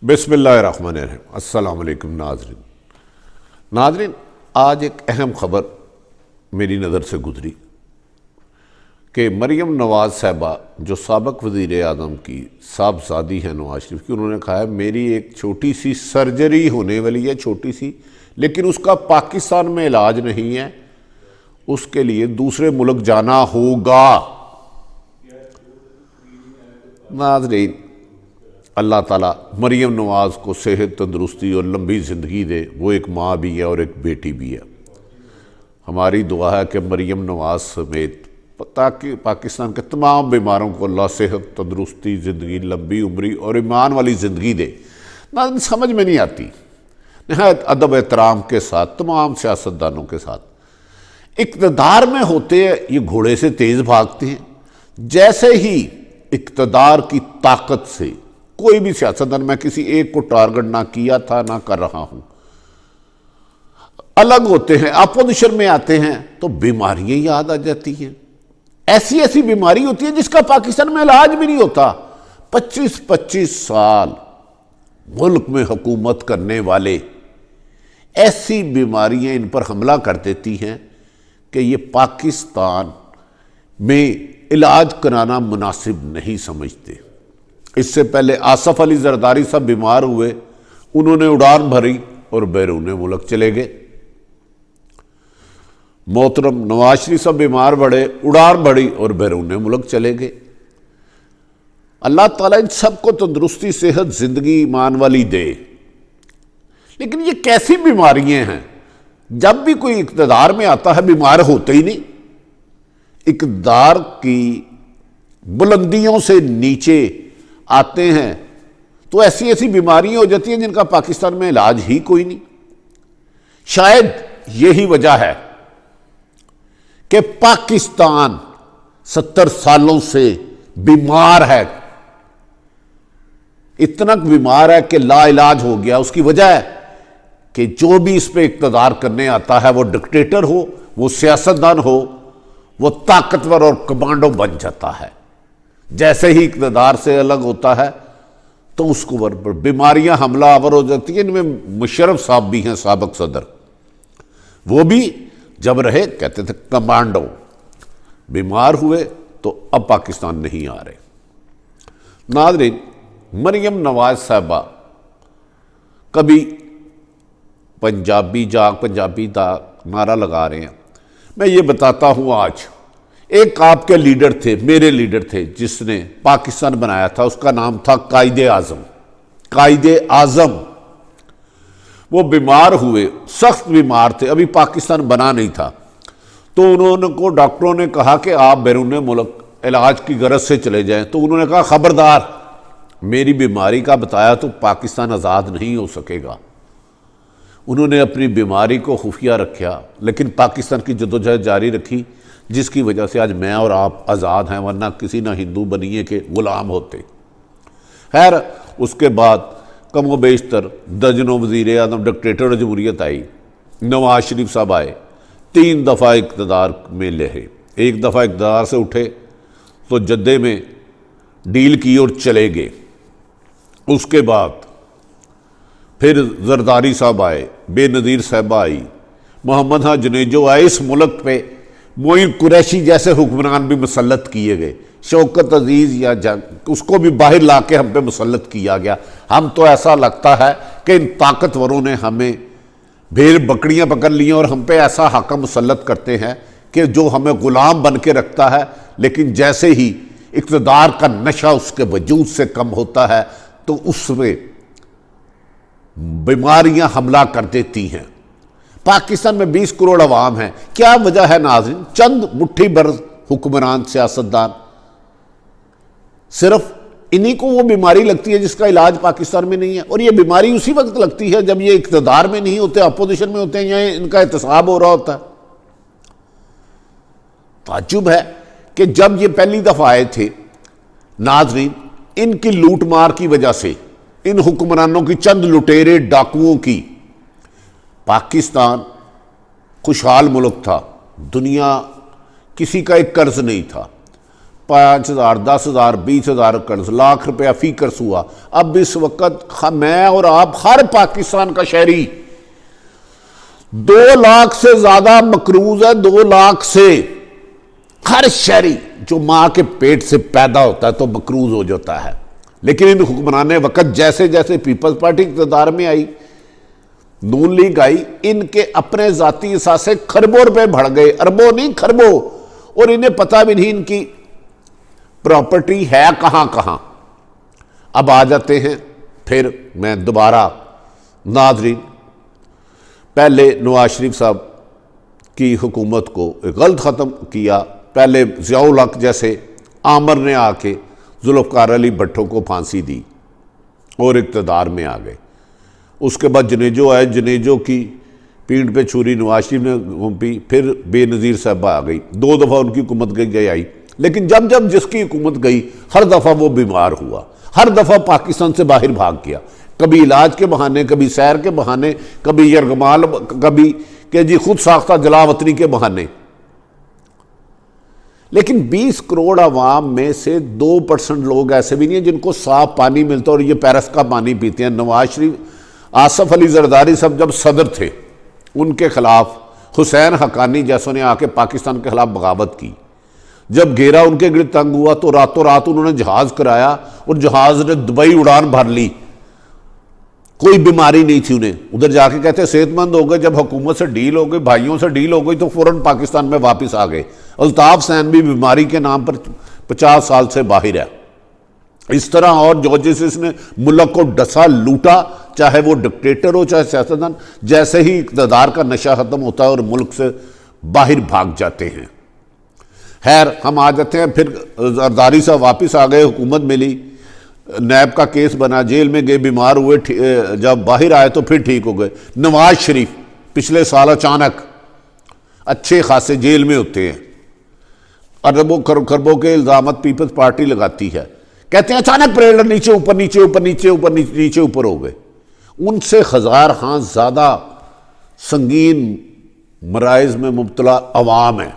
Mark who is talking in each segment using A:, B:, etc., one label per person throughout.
A: بسم اللہ الرحمن الرحیم۔ السلام علیکم ناظرین، آج ایک اہم خبر میری نظر سے گزری کہ مریم نواز صاحبہ جو سابق وزیر اعظم کی صاحبزادی ہیں نواز شریف کی، انہوں نے کہا ہے میری ایک چھوٹی سی سرجری ہونے والی ہے، چھوٹی سی، لیکن اس کا پاکستان میں علاج نہیں ہے، اس کے لیے دوسرے ملک جانا ہوگا۔ ناظرین، اللہ تعالیٰ مریم نواز کو صحت، تندرستی اور لمبی زندگی دے۔ وہ ایک ماں بھی ہے اور ایک بیٹی بھی ہے۔ ہماری دعا ہے کہ مریم نواز سمیت تاکہ پاکستان کے تمام بیماروں کو اللہ صحت، تندرستی، زندگی، لمبی عمری اور ایمان والی زندگی دے۔ ناظرین، سمجھ میں نہیں آتی، نہایت ادب احترام کے ساتھ تمام سیاستدانوں کے ساتھ، اقتدار میں ہوتے ہیں یہ گھوڑے سے تیز بھاگتے ہیں، جیسے ہی اقتدار کی طاقت سے کوئی بھی سیاستدان، میں کسی ایک کو ٹارگٹ نہ کیا تھا نہ کر رہا ہوں، الگ ہوتے ہیں، اپوزیشن میں آتے ہیں تو بیماریاں یاد آ جاتی ہیں۔ ایسی بیماری ہوتی ہے جس کا پاکستان میں علاج بھی نہیں ہوتا۔ 25 سال ملک میں حکومت کرنے والے، ایسی بیماریاں ان پر حملہ کر دیتی ہیں کہ یہ پاکستان میں علاج کرانا مناسب نہیں سمجھتے۔ اس سے پہلے آصف علی زرداری صاحب بیمار ہوئے، انہوں نے اڑان بھری اور بیرون ملک چلے گئے۔ محترم نواز شریف صاحب بیمار پڑے، اڑان بھری اور بیرون ملک چلے گئے۔ اللہ تعالیٰ ان سب کو تندرستی، صحت، زندگی ایمان والی دے۔ لیکن یہ کیسی بیماریاں ہیں؟ جب بھی کوئی اقتدار میں آتا ہے بیمار ہوتے ہی نہیں۔ اقتدار کی بلندیوں سے نیچے آتے ہیں تو ایسی بیماریاں ہو جاتی ہیں جن کا پاکستان میں علاج ہی کوئی نہیں۔ شاید یہی وجہ ہے کہ پاکستان 70 سالوں سے بیمار ہے، اتنا بیمار ہے کہ لا علاج ہو گیا۔ اس کی وجہ ہے کہ جو بھی اس پہ اقتدار کرنے آتا ہے، وہ ڈکٹیٹر ہو، وہ سیاستدان ہو، وہ طاقتور اور کمانڈو بن جاتا ہے۔ جیسے ہی اقتدار سے الگ ہوتا ہے تو اس کو بیماریاں حملہ آور ہو جاتی ہیں۔ ان میں مشرف صاحب بھی ہیں، سابق صدر، وہ بھی جب رہے کہتے تھے کمانڈو، بیمار ہوئے تو اب پاکستان نہیں آ رہے۔ ناظرین، مریم نواز صاحبہ کبھی پنجابی جاگ، پنجابی دا نعرہ لگا رہے ہیں۔ میں یہ بتاتا ہوں، آج ایک آپ کے لیڈر تھے، میرے لیڈر تھے، جس نے پاکستان بنایا تھا، اس کا نام تھا قائد اعظم۔ وہ بیمار ہوئے، سخت بیمار تھے، ابھی پاکستان بنا نہیں تھا، تو ڈاکٹروں نے کہا کہ آپ بیرون ملک علاج کی غرض سے چلے جائیں۔ تو انہوں نے کہا خبردار، میری بیماری کا بتایا تو پاکستان آزاد نہیں ہو سکے گا۔ انہوں نے اپنی بیماری کو خفیہ رکھا، لیکن پاکستان کی جدوجہد جاری رکھی، جس کی وجہ سے آج میں اور آپ آزاد ہیں، ورنہ کسی نہ ہندو بنیے کے غلام ہوتے۔ خیر، اس کے بعد کم و بیشتر درجنوں وزیر اعظم، ڈکٹیٹر جمہوریت آئی، نواز شریف صاحب آئے، 3 دفعہ اقتدار میں رہے۔ ایک دفعہ اقتدار سے اٹھے تو جدے میں ڈیل کی اور چلے گئے۔ اس کے بعد پھر زرداری صاحب آئے، بے نظیر صاحبہ آئی، محمد جنیجو آئے، اس ملک پہ معین قریشی جیسے حکمران بھی مسلط کیے گئے، شوکت عزیز یا اس کو بھی باہر لا کے ہم پہ مسلط کیا گیا۔ ہم تو ایسا لگتا ہے کہ ان طاقتوروں نے ہمیں بھیڑ بکریاں پکڑ لی اور ہم پہ ایسا حاکم مسلط کرتے ہیں کہ جو ہمیں غلام بن کے رکھتا ہے، لیکن جیسے ہی اقتدار کا نشہ اس کے وجود سے کم ہوتا ہے تو اس میں بیماریاں حملہ کر دیتی ہیں۔ پاکستان میں 20 کروڑ عوام ہیں۔ کیا وجہ ہے ناظرین؟ چند مٹھی بھر حکمران، سیاستدان، صرف انہی کو وہ بیماری لگتی ہے جس کا علاج پاکستان میں نہیں ہے، اور یہ بیماری اسی وقت لگتی ہے جب یہ اقتدار میں نہیں ہوتے، اپوزیشن میں ہوتے ہیں، یا ان کا احتساب ہو رہا ہوتا ہے۔ تعجب ہے کہ جب یہ پہلی دفعہ آئے تھے، ناظرین، ان کی لوٹ مار کی وجہ سے، ان حکمرانوں کی، چند لٹیرے ڈاکوؤں کی، پاکستان خوشحال ملک تھا، دنیا کسی کا ایک قرض نہیں تھا۔ 5,000 10,000 20,000 قرض، لاکھ روپیہ فی قرض ہوا۔ اب اس وقت میں اور آپ ہر پاکستان کا شہری 2 لاکھ سے زیادہ مقروض ہے، 2 لاکھ سے ہر شہری جو ماں کے پیٹ سے پیدا ہوتا ہے تو مقروض ہو جاتا ہے۔ لیکن ان حکمران وقت جیسے جیسے پیپلز پارٹی اقتدار میں آئی، نون لیگ آئی، ان کے اپنے ذاتی اثاثے کھربوں روپے بڑھ گئے، اربوں نہیں کھربوں، اور انہیں پتہ بھی نہیں ان کی پراپرٹی ہے کہاں کہاں۔ اب آ جاتے ہیں پھر میں دوبارہ ناظرین، پہلے نواز شریف صاحب کی حکومت کو غلط ختم کیا، پہلے ضیاء الحق جیسے آمر نے آ کے ذوالفقار علی بھٹو کو پھانسی دی اور اقتدار میں آ گئے۔ اس کے بعد جنیجو آئے، جنیجو کی پینٹ پہ چھری نواز شریف نے گھونپی، پھر بے نظیر صاحبہ آ گئی، 2 دفعہ ان کی حکومت گئی آئی، لیکن جب جب جس کی حکومت گئی ہر دفعہ وہ بیمار ہوا، ہر دفعہ پاکستان سے باہر بھاگ گیا، کبھی علاج کے بہانے، کبھی سیر کے بہانے، کبھی یرغمال، کبھی کہ جی خود ساختہ جلا وطنی کے بہانے۔ لیکن 20 کروڑ عوام میں سے 2% لوگ ایسے بھی نہیں ہیں جن کو صاف پانی ملتا اور یہ پیرس کا پانی پیتے ہیں۔ نواز شریف، آصف علی زرداری صاحب جب صدر تھے، ان کے خلاف حسین حقانی جیسوں نے آ کے پاکستان کے خلاف بغاوت کی، جب گھیرا ان کے گرد تنگ ہوا تو راتوں رات انہوں نے جہاز کرایا اور جہاز نے دبئی اڑان بھر لی، کوئی بیماری نہیں تھی انہیں، ادھر جا کے کہتے صحت مند ہو گئے، جب حکومت سے ڈیل ہو گئی، بھائیوں سے ڈیل ہو گئی تو فوراً پاکستان میں واپس آ گئے۔ الطاف حسین بھی بیماری کے نام پر 50 سال سے باہر ہے۔ اس طرح اور جورج نے ملک کو ڈسا لوٹا، چاہے وہ ڈکٹیٹر ہو چاہے سیاستدان، جیسے ہی اقتدار کا نشہ ختم ہوتا ہے اور ملک سے باہر بھاگ جاتے ہیں۔ خیر ہم آ جاتے ہیں، پھر زرداری صاحب واپس آ گئے، حکومت ملی، نیب کا کیس بنا، جیل میں گئے، بیمار ہوئے، جب باہر آئے تو پھر ٹھیک ہو گئے۔ نواز شریف پچھلے سال اچانک اچھے خاصے جیل میں ہوتے ہیں، اربوں خربوں کے الزامات پیپلز پارٹی لگاتی ہے، کہتے ہیں اچانک پریڈر نیچے اوپر نیچے اوپر نیچے اوپر نیچے اوپر ہو گئے۔ ان سے 1000 ہاں زیادہ سنگین مرائض میں مبتلا عوام ہے۔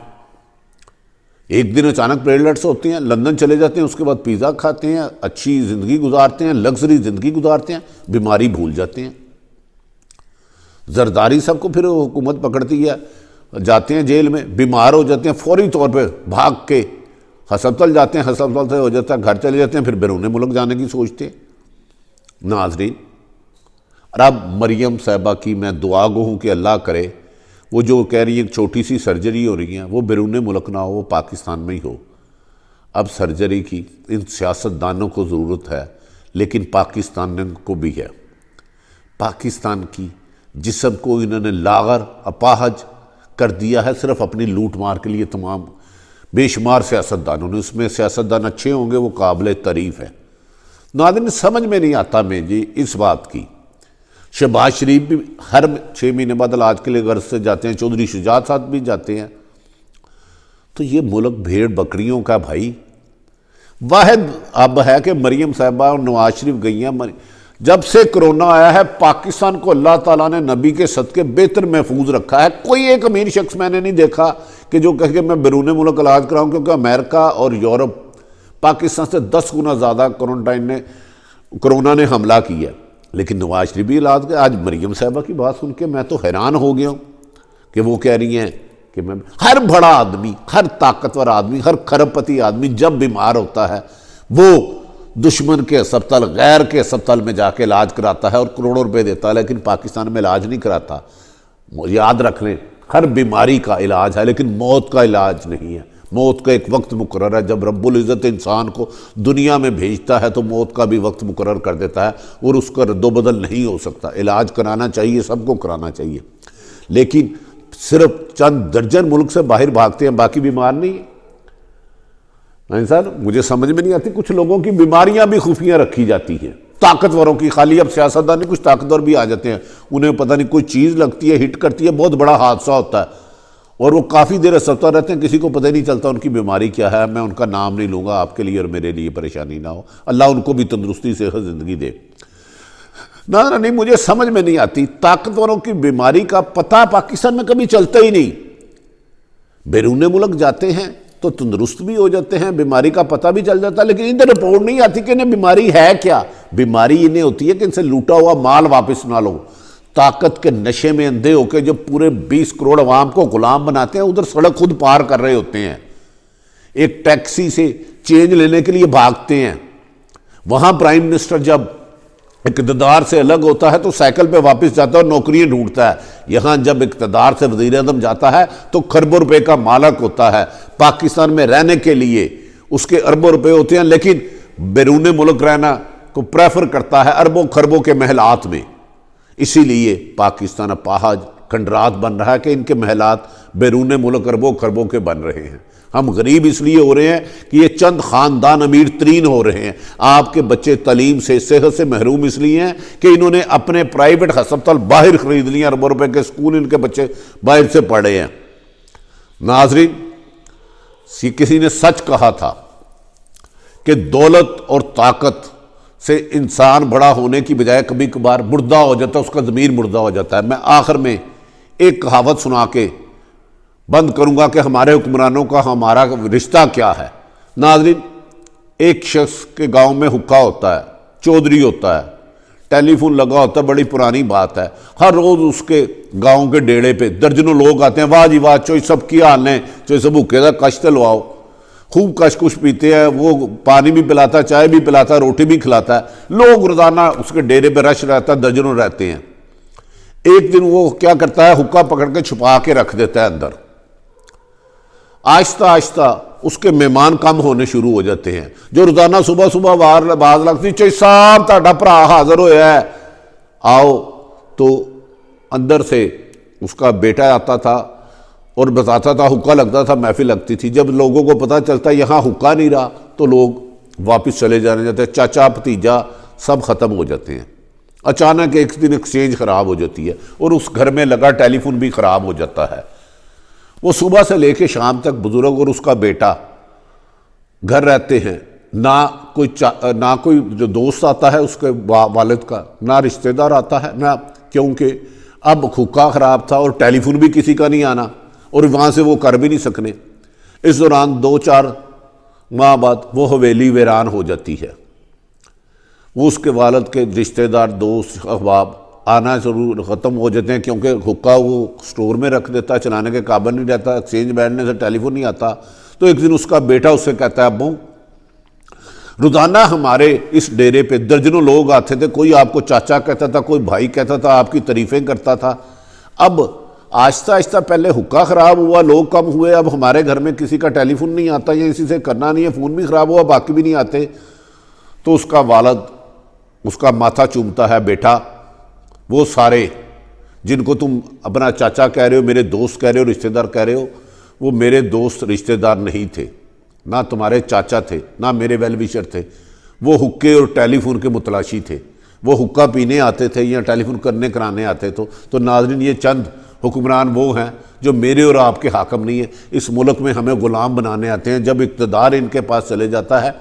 A: ایک دن اچانک پریڈلٹس ہوتے ہیں، لندن چلے جاتے ہیں، اس کے بعد پیزا کھاتے ہیں، اچھی زندگی گزارتے ہیں، لگژری زندگی گزارتے ہیں، بیماری بھول جاتے ہیں۔ زرداری صاحب کو پھر حکومت پکڑتی ہے، جاتے ہیں جیل میں، بیمار ہو جاتے ہیں، فوری طور پہ بھاگ کے ہسپتال جاتے ہیں، ہسپتال سے ہو جاتا ہے گھر چلے جاتے ہیں، پھر بیرون ملک جانے کی سوچتے ہیں۔ ناظرین، اور اب مریم صاحبہ کی میں دعا گو ہوں کہ اللہ کرے وہ جو کہہ رہی ہے ایک چھوٹی سی سرجری ہو رہی ہے وہ بیرون ملک نہ ہو، وہ پاکستان میں ہی ہو۔ اب سرجری کی ان سیاستدانوں کو ضرورت ہے، لیکن پاکستان کو بھی ہے۔ پاکستان کی جسم کو انہوں نے لاغر اپاہج کر دیا ہے صرف اپنی لوٹ مار کے لیے۔ تمام بے شمار سیاستدانوں نے، اس میں سیاستدان اچھے ہوں گے وہ قابل تعریف ہے۔ ناظرین سمجھ میں نہیں آتا میں جی اس بات کی، شہباز شریف بھی ہر 6 مہینے بعد علاج کے لیے غرض سے جاتے ہیں، چودھری شجاعت صاحب بھی جاتے ہیں، تو یہ ملک بھیڑ بکریوں کا بھائی۔ واحد اب ہے کہ مریم صاحبہ اور نواز شریف گئی ہیں۔ جب سے کرونا آیا ہے پاکستان کو اللہ تعالیٰ نے نبی کے صدقے بہتر محفوظ رکھا ہے۔ کوئی ایک امیر شخص میں نے نہیں دیکھا کہ جو کہے کہ میں بیرون ملک علاج کراؤں، کیونکہ امریکہ اور یورپ پاکستان سے 10 گنا زیادہ کرونا نے حملہ کیا ہے، لیکن نواز شریف بھی علاج کے۔ آج مریم صاحبہ کی بات سن کے میں تو حیران ہو گیا ہوں کہ وہ کہہ رہی ہیں کہ میں ہر بڑا آدمی، ہر طاقتور آدمی، ہر کھرب پتی آدمی جب بیمار ہوتا ہے وہ دشمن کے اسپتال، غیر کے اسپتال میں جا کے علاج کراتا ہے اور کروڑوں روپے دیتا ہے، لیکن پاکستان میں علاج نہیں کراتا۔ یاد رکھ لیں ہر بیماری کا علاج ہے، لیکن موت کا علاج نہیں ہے۔ موت کا ایک وقت مقرر ہے، جب رب العزت انسان کو دنیا میں بھیجتا ہے تو موت کا بھی وقت مقرر کر دیتا ہے اور اس کا رد و بدل نہیں ہو سکتا۔ علاج کرانا چاہیے، سب کو کرانا چاہیے، لیکن صرف چند درجن ملک سے باہر بھاگتے ہیں، باقی بیمار نہیں ہیں۔ انسان مجھے سمجھ میں نہیں آتی، کچھ لوگوں کی بیماریاں بھی خفیہ رکھی جاتی ہیں، طاقتوروں کی خالی۔ اب سیاستدان کچھ طاقتور بھی آ جاتے ہیں، انہیں پتہ نہیں کوئی چیز لگتی ہے، ہٹ کرتی ہے، بہت بڑا حادثہ ہوتا ہے اور وہ کافی دیر اسپتال رہتے ہیں، کسی کو پتہ نہیں چلتا ان کی بیماری کیا ہے۔ میں ان کا نام نہیں لوں گا، آپ کے لیے اور میرے لیے پریشانی نہ ہو، اللہ ان کو بھی تندرستی صحت زندگی دے۔ نہیں مجھے سمجھ میں نہیں آتی، طاقتوروں کی بیماری کا پتہ پاکستان میں کبھی چلتا ہی نہیں۔ بیرون ملک جاتے ہیں تو تندرست بھی ہو جاتے ہیں, بیماری کا پتہ بھی چل جاتا ہے. لیکن ادھر رپورٹ نہیں آتی کہ انہیں بیماری ہے کیا. بیماری انہیں ہوتی ہے کہ ان سے لوٹا ہوا مال واپس نہ لو. طاقت کے نشے میں اندھے ہو کے جو پورے 20 کروڑ عوام کو غلام بناتے ہیں, ادھر سڑک خود پار کر رہے ہوتے ہیں. ایک ٹیکسی سے چینج لینے کے لیے بھاگتے ہیں. وہاں پرائم منسٹر جب اقتدار سے الگ ہوتا ہے تو سائیکل پہ واپس جاتا ہے اور نوکریاں ڈھونڈتا ہے. یہاں جب اقتدار سے وزیر اعظم جاتا ہے تو کھربوں روپے کا مالک ہوتا ہے. پاکستان میں رہنے کے لیے اس کے اربوں روپے ہوتے ہیں, لیکن بیرون ملک رہنا کو پریفر کرتا ہے اربوں کھربوں کے محلات میں. اسی لیے پاکستان اپاہج کھنڈرات بن رہا ہے کہ ان کے محلات بیرون ملک اربوں کھربوں کے بن رہے ہیں. ہم غریب اس لیے ہو رہے ہیں کہ یہ چند خاندان امیر ترین ہو رہے ہیں. آپ کے بچے تعلیم سے صحت سے محروم اس لیے ہیں کہ انہوں نے اپنے پرائیویٹ ہسپتال باہر خرید لیے, اربوں روپے کے اسکول ان کے بچے باہر سے پڑھے ہیں. ناظرین, کسی نے سچ کہا تھا کہ دولت اور طاقت سے انسان بڑا ہونے کی بجائے کبھی کبھار مردہ ہو جاتا ہے, اس کا ضمیر مردہ ہو جاتا ہے. میں آخر میں ایک کہاوت سنا کے بند کروں گا کہ ہمارے حکمرانوں کا ہمارا رشتہ کیا ہے. ناظرین, ایک شخص کے گاؤں میں حکا ہوتا ہے, چودھری ہوتا ہے, ٹیلی فون لگا ہوتا ہے, بڑی پرانی بات ہے. ہر روز اس کے گاؤں کے ڈیڑے پہ درجنوں لوگ آتے ہیں, واہ جی واہ چوئی سب کی حال ہیں, چوئی سب حکے دا کشت لواؤ. خوب کش کش پیتے ہیں, وہ پانی بھی پلاتا ہے, چائے بھی پلاتا ہے, روٹی بھی کھلاتا ہے. لوگ روزانہ اس کے ڈیرے پہ رش رہتا ہے, درجنوں رہتے ہیں. ایک دن وہ کیا کرتا ہے, حکا پکڑ کے چھپا کے رکھ دیتا ہے اندر. آہستہ آہستہ اس کے مہمان کم ہونے شروع ہو جاتے ہیں, جو روزانہ صبح صبح باز لگتی چاہیے صاحب تہاڈا بھرا حاضر ہویا ہے آؤ. تو اندر سے اس کا بیٹا آتا تھا اور بتاتا تھا, حکا لگتا تھا, محفل لگتی تھی. جب لوگوں کو پتہ چلتا ہے یہاں حکا نہیں رہا تو لوگ واپس چلے جانے جاتے ہیں, چاچا بھتیجا سب ختم ہو جاتے ہیں. اچانک ایک دن ایکسچینج خراب ہو جاتی ہے اور اس گھر میں لگا ٹیلی فون بھی خراب ہو جاتا ہے. وہ صبح سے لے کے شام تک بزرگ اور اس کا بیٹا گھر رہتے ہیں. نہ کوئی جو دوست آتا ہے اس کے والد کا, نہ رشتہ دار آتا ہے, نہ, کیونکہ اب حکا خراب تھا اور ٹیلی فون بھی کسی کا نہیں آنا اور وہاں سے وہ کر بھی نہیں سکنے. اس دوران 2-4 ماہ بعد وہ حویلی ویران ہو جاتی ہے. وہ اس کے والد کے رشتہ دار دوست احباب آنا ضرور ختم ہو جاتے ہیں, کیونکہ حکا وہ سٹور میں رکھ دیتا, چلانے کے قابل نہیں رہتا, ایکسچینج بیٹھنے سے ٹیلی فون نہیں آتا. تو ایک دن اس کا بیٹا اس سے کہتا ہے, ابو روزانہ ہمارے اس ڈیرے پہ درجنوں لوگ آتے تھے, کوئی آپ کو چاچا کہتا تھا, کوئی بھائی کہتا تھا, آپ کی تعریفیں کرتا تھا. اب آہستہ آہستہ پہلے حکا خراب ہوا, لوگ کم ہوئے, اب ہمارے گھر میں کسی کا ٹیلی فون نہیں آتا یا کسی سے کرنا نہیں ہے, فون بھی خراب ہوا, باقی بھی نہیں آتے. تو اس کا والد اس کا ماتھا چومتا ہے, بیٹا وہ سارے جن کو تم اپنا چاچا کہہ رہے ہو, میرے دوست کہہ رہے ہو, رشتہ دار کہہ رہے ہو, وہ میرے دوست رشتہ دار نہیں تھے, نہ تمہارے چاچا تھے, نہ میرے ویل ویشر تھے. وہ حکے اور ٹیلی فون کے متلاشی تھے. وہ حکا پینے آتے تھے یا ٹیلی فون کرانے آتے تھے. تو ناظرین, یہ چند حکمران وہ ہیں جو میرے اور آپ کے حاکم نہیں ہیں. اس ملک میں ہمیں غلام بنانے آتے ہیں. جب اقتدار ان کے پاس چلے جاتا ہے,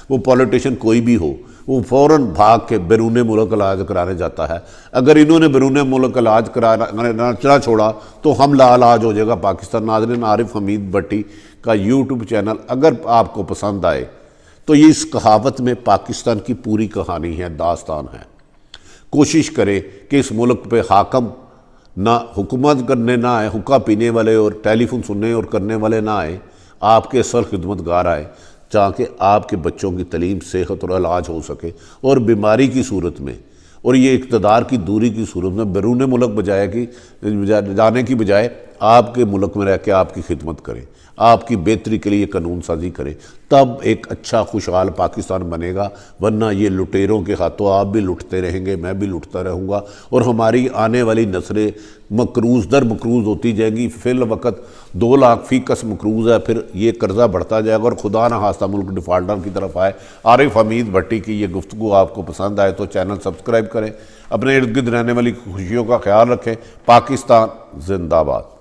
A: وہ پولیٹیشین کوئی بھی ہو, وہ فوراً بھاگ کے بیرون ملک علاج کرانے جاتا ہے. اگر انہوں نے بیرون ملک علاج نہ چھوڑا تو ہم لا علاج ہو جائے گا پاکستان. ناظرین, عارف حمید بٹی کا یوٹیوب چینل اگر آپ کو پسند آئے تو یہ اس کہاوت میں پاکستان کی پوری کہانی ہے, داستان ہے. کوشش کرے کہ اس ملک پہ حاکم نہ حکومت کرنے نہ آئے, حکا پینے والے اور ٹیلی فون سننے اور کرنے والے نہ آئے, آپ کے اصل خدمتگار آئے, تاکہ آپ کے بچوں کی تعلیم, صحت اور علاج ہو سکے. اور بیماری کی صورت میں اور یہ اقتدار کی دوری کی صورت میں بیرون ملک جانے کی بجائے آپ کے ملک میں رہ کے آپ کی خدمت کریں, آپ کی بہتری کے لیے قانون سازی کریں, تب ایک اچھا خوشحال پاکستان بنے گا. ورنہ یہ لٹیروں کے ہاتھوں آپ بھی لٹتے رہیں گے, میں بھی لٹتا رہوں گا, اور ہماری آنے والی نسلیں مقروض در مقروض ہوتی جائیں گی. فی الوقت 2 لاکھ فی کس مقروض ہے, پھر یہ قرضہ بڑھتا جائے گا اور خدا نہ خواستہ ملک ڈیفالٹر کی طرف آئے. عارف حمید بٹی کی یہ گفتگو آپ کو پسند آئے تو چینل سبسکرائب کریں, اپنے ارد گرد رہنے والی خوشیوں کا خیال رکھیں. پاکستان زندہ باد.